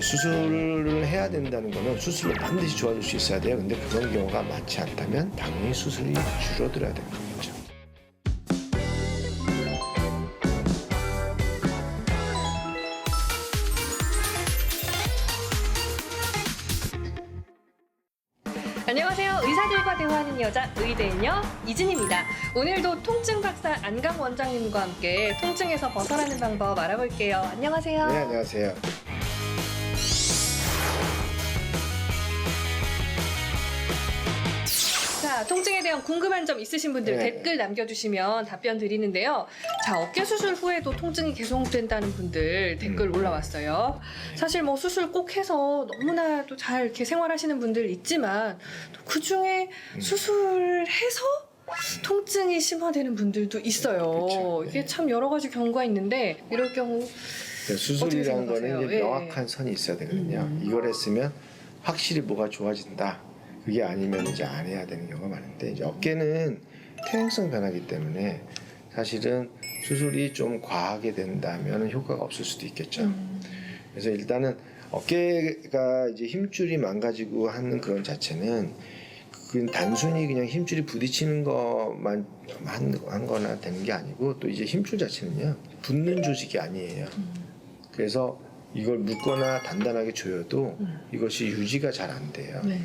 수술을 해야 된다는 거는 수술로 반드시 좋아질 수 있어야 돼요. 근데 그런 경우가 많지 않다면 당연히 수술이 줄어들어야 되는 거죠. 안녕하세요. 의사들과 대화하는 여자 의대인여 이진입니다. 오늘도 통증 박사 안강 원장님과 함께 통증에서 벗어나는 방법 알아볼게요. 안녕하세요. 네, 안녕하세요. 자, 통증에 대한 궁금한 점 있으신 분들 네. 댓글 남겨주시면 답변 드리는데요. 자, 어깨 수술 후에도 통증이 계속된다는 분들 댓글 올라왔어요. 사실 뭐 수술 꼭 해서 너무나도 잘 이렇게 생활하시는 분들 있지만 그 중에 수술해서 통증이 심화되는 분들도 있어요. 그쵸. 이게 참 여러 가지 경우가 있는데 이럴 경우 네, 수술이라는 거는 이제 명확한 선이 있어야 되거든요. 이걸 했으면 확실히 뭐가 좋아진다. 그게 아니면 이제 안 해야 되는 경우가 많은데, 이제 어깨는 퇴행성 변화기 때문에 사실은 수술이 좀 과하게 된다면 효과가 없을 수도 있겠죠. 그래서 일단은 어깨가 이제 힘줄이 망가지고 하는 그런 자체는 그 단순히 그냥 힘줄이 부딪히는 것만 한 거나 되는 게 아니고, 또 이제 힘줄 자체는요 붙는 조직이 아니에요. 그래서 이걸 묶거나 단단하게 조여도 이것이 유지가 잘 안 돼요. 네.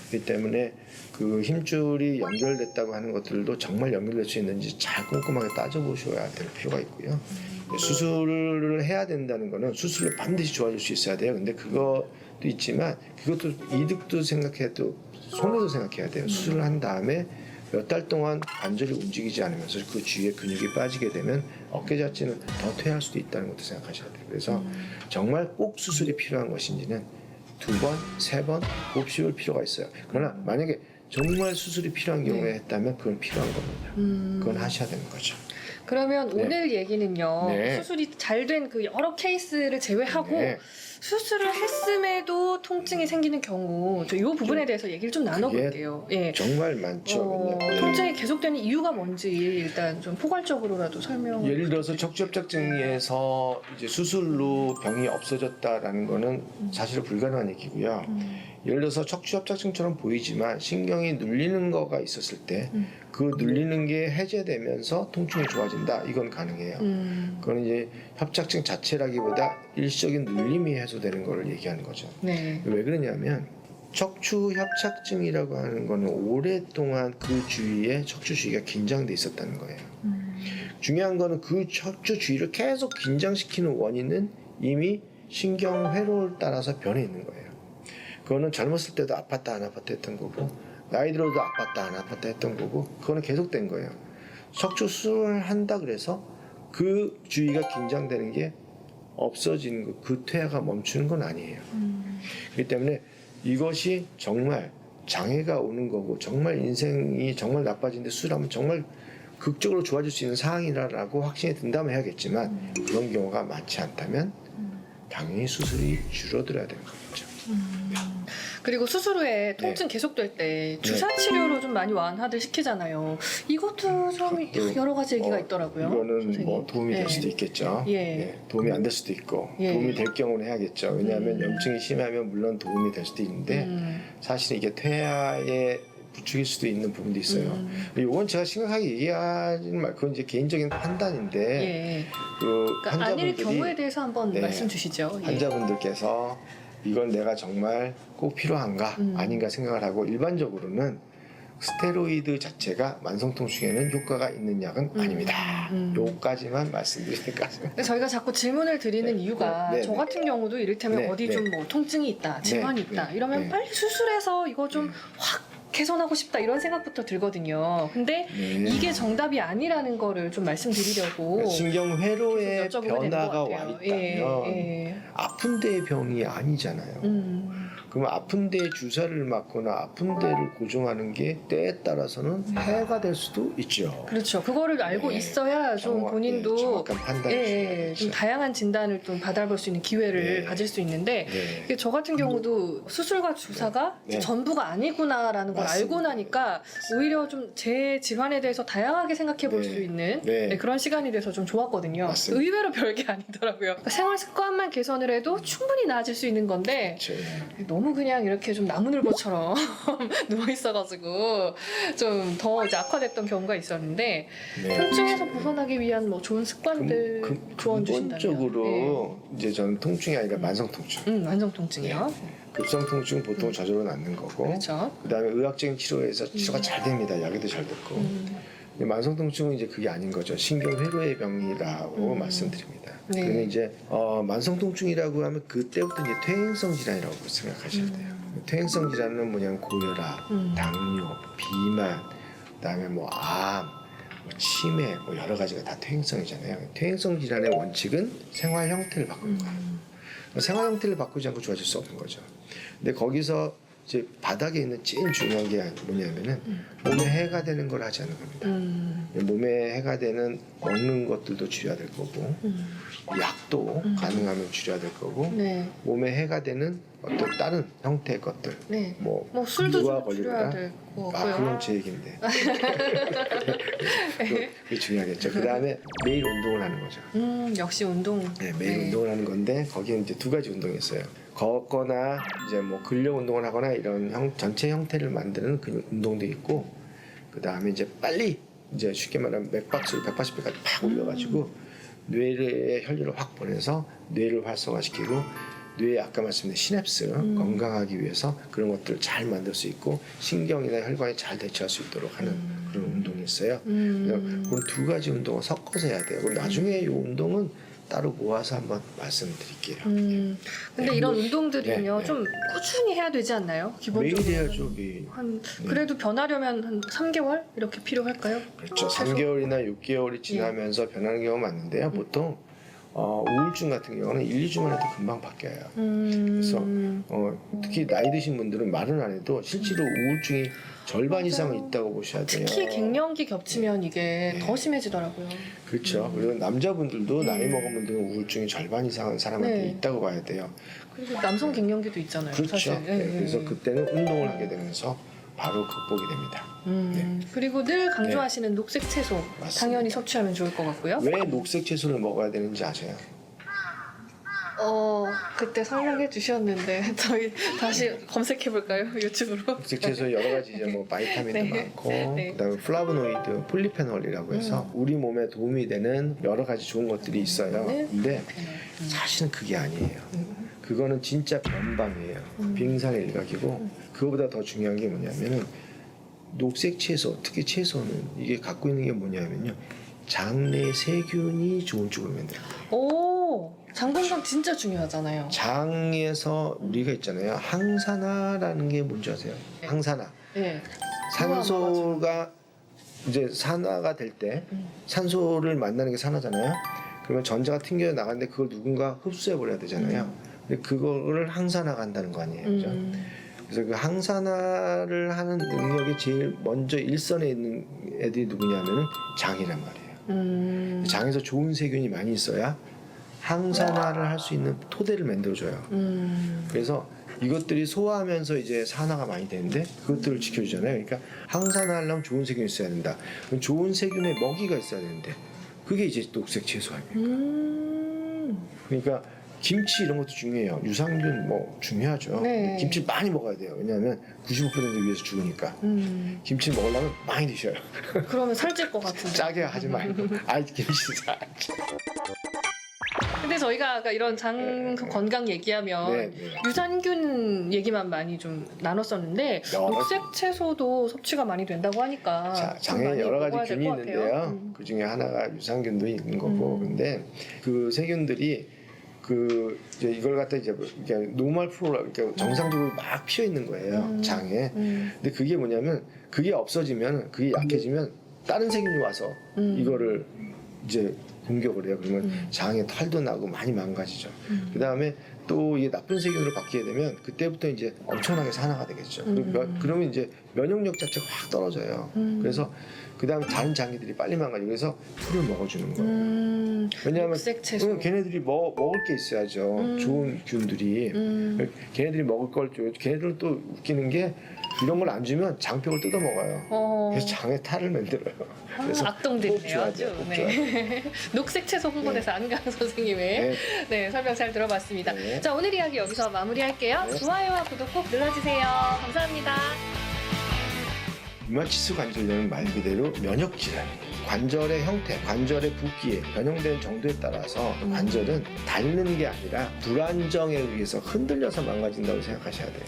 그렇기 때문에 그 힘줄이 연결됐다고 하는 것들도 정말 연결될 수 있는지 잘 꼼꼼하게 따져보셔야 될 필요가 있고요. 수술을 해야 된다는 거는 수술로 반드시 좋아질 수 있어야 돼요. 근데 그것도 있지만 그것도 이득도 생각해도 손해도 생각해야 돼요. 수술을 한 다음에 몇 달 동안 관절이 움직이지 않으면서 그 주위에 근육이 빠지게 되면 어깨 자체는 더 퇴할 수도 있다는 것도 생각하셔야 돼요. 그래서 정말 꼭 수술이 필요한 것인지는 2번, 3번 곱씹을 필요가 있어요. 그러나 만약에 정말 수술이 필요한 경우에 했다면 그건 필요한 거거든요. 그건 하셔야 되는 거죠. 그러면 네. 오늘 얘기는요. 네. 수술이 잘 된 그 여러 케이스를 제외하고 네. 수술을 했음에도 통증이 생기는 경우 이 부분에 대해서 얘기를 좀 나눠볼게요. 예. 정말 많죠. 그냥. 통증이 계속되는 이유가 뭔지 일단 좀 포괄적으로라도 설명을. 예를 들어서 척추협착증에서 이제 수술로 병이 없어졌다라는 거는 사실 불가능한 얘기고요. 예를 들어서 척추협착증처럼 보이지만 신경이 눌리는 거가 있었을 때 그 눌리는 게 해제되면서 통증이 좋아진다. 이건 가능해요. 그건 이제 협착증 자체라기보다 일시적인 눌림이 해소되는 걸 얘기하는 거죠. 네. 왜 그러냐면 척추협착증이라고 하는 거는 오랫동안 그 주위에 척추 주위가 긴장돼 있었다는 거예요. 중요한 거는 그 척추 주위를 계속 긴장시키는 원인은 이미 신경회로를 따라서 변해 있는 거예요. 그거는 젊었을 때도 아팠다 안 아팠다 했던 거고, 나이 들어도 아팠다 안 아팠다 했던 거고, 그거는 계속된 거예요. 척추 수술을 한다 그래서 그 주위가 긴장되는 게 없어지는 거, 그 퇴화가 멈추는 건 아니에요. 그렇기 때문에 이것이 정말 장애가 오는 거고, 정말 인생이 정말 나빠지는데 수술하면 정말 극적으로 좋아질 수 있는 상황이라고 확신이 든다면 해야겠지만, 그런 경우가 많지 않다면 당연히 수술이 줄어들어야 되는 거죠. 그리고 수술 후에 통증 계속될 때 주사 치료로 좀 많이 완화를 시키잖아요. 이것도 좀 그것도, 여러 가지 얘기가 있더라고요. 이거는 선생님. 뭐 도움이 될 수도 있겠죠. 예. 도움이 안 될 수도 있고, 예. 도움이 될 경우는 해야겠죠. 왜냐하면 염증이 심하면 물론 도움이 될 수도 있는데 사실 이게 퇴화에 부추길 수도 있는 부분도 있어요. 이건 제가 심각하게 얘기하지는 말, 그건 이제 개인적인 판단인데, 예. 그러니까 아닐 경우에 대해서 한번 말씀 주시죠. 예. 환자분들께서 이건 내가 정말 꼭 필요한가 아닌가 생각을 하고, 일반적으로는 스테로이드 자체가 만성통증에는 효과가 있는 약은 아닙니다. 요까지만 말씀드릴까. 저희가 자꾸 질문을 드리는 이유가 네, 저 네. 같은 경우도 이를테면 네, 어디 네. 좀 뭐 통증이 있다, 질환이 네, 있다 네, 이러면 네. 빨리 수술해서 이거 좀 확 개선하고 싶다 이런 생각부터 들거든요. 근데 네. 이게 정답이 아니라는 거를 좀 말씀드리려고 신경회로의 계속 여쭤보게 되는 변화가 것 와 같아요. 있다면 예. 아픈 데의 병이 아니잖아요. 그러면 아픈 데에 주사를 맞거나 아픈 데를 고정하는 게 때에 따라서는 해가 될 수도 있죠. 그렇죠. 그거를 알고 네. 있어야 좀 본인도 정확한 판단을 예, 좀 다양한 진단을 좀 받아볼 수 있는 기회를 네. 가질 수 있는데 네. 이게 저 같은 경우도 수술과 주사가 네. 전부가 아니구나라는 걸 맞습니다. 알고 나니까 오히려 좀 제 질환에 대해서 다양하게 생각해 볼 네. 수 있는 네. 네, 그런 시간이 돼서 좀 좋았거든요. 맞습니다. 의외로 별게 아니더라고요. 그러니까 생활 습관만 개선을 해도 충분히 나아질 수 있는 건데 그렇죠. 너무 그냥 이렇게 좀 나무늘보처럼 누워 있어가지고 좀 더 이제 악화됐던 경우가 있었는데 네. 통증에서 벗어나기 위한 뭐 좋은 습관들 조언 주신다면. 근본적으로 이제 저는 통증이 아니라 만성 통증. 만성 통증이요. 급성 통증은 보통 저절로 낫는 거고, 그렇죠. 그다음에 의학적인 치료에서 치료가 잘 됩니다. 약에도 잘 됐고. 근데 만성 통증은 이제 그게 아닌 거죠. 신경 회로의 병이라고 말씀드립니다. 네. 그러면 이제 만성 통증이라고 하면 그때부터 이제 퇴행성 질환이라고 생각하셔야 돼요. 퇴행성 질환은 뭐냐면 고혈압, 당뇨, 비만, 그다음에 뭐 암, 뭐 치매, 뭐 여러 가지가 다 퇴행성이잖아요. 퇴행성 질환의 원칙은 생활 형태를 바꾸는 거예요. 생활 형태를 바꾸지 않고 좋아질 수 없는 거죠. 근데 거기서 이제 바닥에 있는 제일 중요한 게 뭐냐면은 몸에 해가 되는 걸 하지 않는 겁니다. 몸에 해가 되는 먹는 것들도 줄여야 될 거고, 약도 가능하면 줄여야 될 거고, 네. 몸에 해가 되는 어떤 다른 형태의 것들, 네. 뭐 술도 누가 좀 줄여야 걸리더라? 될 거고요. 그건 제 얘기인데. 그게 중요하겠죠. 그 다음에 매일 운동을 하는 거죠. 역시 운동. 네, 매일 운동을 하는 건데 거기에 이제 두 가지 운동이 있어요. 걷거나 이제 뭐 근력 운동을 하거나 이런 전체 형태를 만드는 그 운동도 있고, 그 다음에 이제 빨리 이제 쉽게 말하면 맥박수를 180배까지 팍 올려가지고 뇌의 혈류를 확 보내서 뇌를 활성화시키고 뇌에 아까 말씀드린 시냅스 건강하기 위해서 그런 것들을 잘 만들 수 있고 신경이나 혈관이 잘 대처할 수 있도록 하는 그런 운동이 있어요. 그런 두 가지 운동을 섞어서 해야 돼요. 그럼 나중에 이 운동은 따로 모아서 한번 말씀드릴게요. 근데 이런 운동들은요 네. 좀 꾸준히 해야 되지 않나요? 매일 기본적으로 해야죠. 매일. 한 그래도 변하려면 한 3개월 이렇게 필요할까요? 그렇죠. 최소? 3개월이나 6개월이 지나면서 변하는 경우가 많은데요. 보통 우울증 같은 경우는 1, 2주만 해도 금방 바뀌어요. 그래서 특히 나이 드신 분들은 말은 안 해도 실제로 우울증이 절반 맞아요. 이상은 있다고 보셔야 돼요. 특히 갱년기 겹치면 이게 더 심해지더라고요. 그렇죠. 그리고 남자분들도 나이 먹은 분들은 우울증이 절반 이상은 사람한테 네. 있다고 봐야 돼요. 그리고 남성 갱년기도 있잖아요. 그렇죠. 사실. 네, 그래서 그때는 운동을 하게 되면서 바로 극복이 됩니다. 그리고 늘 강조하시는 녹색 채소 맞습니다. 당연히 섭취하면 좋을 것 같고요. 왜 녹색 채소를 먹어야 되는지 아세요? 그때 설명해 주셨는데 저희 다시 검색해 볼까요? 유튜브로. 녹색 채소에 여러 가지 이제 뭐 바이타민도 네. 많고 네. 그다음에 플라보노이드, 폴리페놀이라고 해서 우리 몸에 도움이 되는 여러 가지 좋은 것들이 있어요. 네. 근데 사실은 그게 아니에요. 그거는 진짜 변방이에요. 빙산의 일각이고 그거보다 더 중요한 게 뭐냐면은 녹색 채소, 특히 채소는 이게 갖고 있는 게 뭐냐면요. 장내 세균이 좋은 쪽으로 만들어요. 오, 장 건강 진짜 중요하잖아요. 장에서 우리가 있잖아요. 항산화라는 게 뭔지 아세요? 항산화. 네. 산소가 이제 산화가 될 때 산소를 만나는 게 산화잖아요. 그러면 전자가 튕겨 나가는데 그걸 누군가 흡수해 버려야 되잖아요. 근데 그거를 항산화가 한다는 거 아니에요. 그죠? 그래서 그 항산화를 하는 능력이 제일 먼저 일선에 있는 애들이 누구냐면은 장이란 말이에요. 장에서 좋은 세균이 많이 있어야 항산화를 할 수 있는 토대를 만들어줘요. 그래서 이것들이 소화하면서 이제 산화가 많이 되는데 그것들을 지켜주잖아요. 그러니까 항산화 하려면 좋은 세균이 있어야 된다. 그럼 좋은 세균의 먹이가 있어야 되는데 그게 이제 녹색 채소 아닙니까? 그러니까 김치 이런 것도 중요해요. 유산균 뭐 중요하죠. 네. 김치 많이 먹어야 돼요. 왜냐하면 95% 위해서 죽으니까. 김치 먹으려면 많이 드셔요. 그러면 살찔 것 같은데. 짜게 하지 말고. 아이 김치 짜. 근데 저희가 아까 이런 장 건강 얘기하면 네, 네. 유산균 얘기만 많이 좀 나눴었는데 녹색 채소도 섭취가 많이 된다고 하니까 자, 좀 장에 많이 여러 가지 먹어야 될 균이 것 같아요. 있는데요. 그 중에 하나가 유산균도 있는 거고, 근데 그 세균들이 그 이제 이걸 갖다 이제 그러니까 노멀 플로라, 그러니까 정상적으로 막 피어 있는 거예요, 장에. 근데 그게 뭐냐면 그게 없어지면 그게 약해지면 다른 세균이 와서 이거를 이제 공격을 해요. 그러면 장에 털도 나고 많이 망가지죠. 그 다음에 또 이게 나쁜 세균으로 바뀌게 되면 그때부터 이제 엄청나게 산화가 되겠죠. 그러면 이제 면역력 자체가 확 떨어져요. 그래서 그 다음에 다른 장기들이 빨리 망가지고 그래서 풀을 먹어주는 거예요. 왜냐하면 녹색 채소. 걔네들이 먹을 게 있어야죠. 좋은 균들이. 걔네들이 먹을 걸 줘요. 걔네들은 또 웃기는 게 이런 걸 안 주면 장벽을 뜯어 먹어요. 그래서 장에 탈을 만들어요. 그래서 악동들이네요. 꼭 아주. 줘야 돼요, 꼭 네. 녹색 채소 홍보대사 안강 선생님의 네, 설명 잘 들어봤습니다. 네. 자, 오늘 이야기 여기서 마무리할게요. 네. 좋아요와 구독 꼭 눌러주세요. 감사합니다. 류마티스 관절염은 말 그대로 면역 질환. 관절의 형태, 관절의 붓기에 변형된 정도에 따라서 관절은 닳는 게 아니라 불안정에 의해서 흔들려서 망가진다고 생각하셔야 돼요.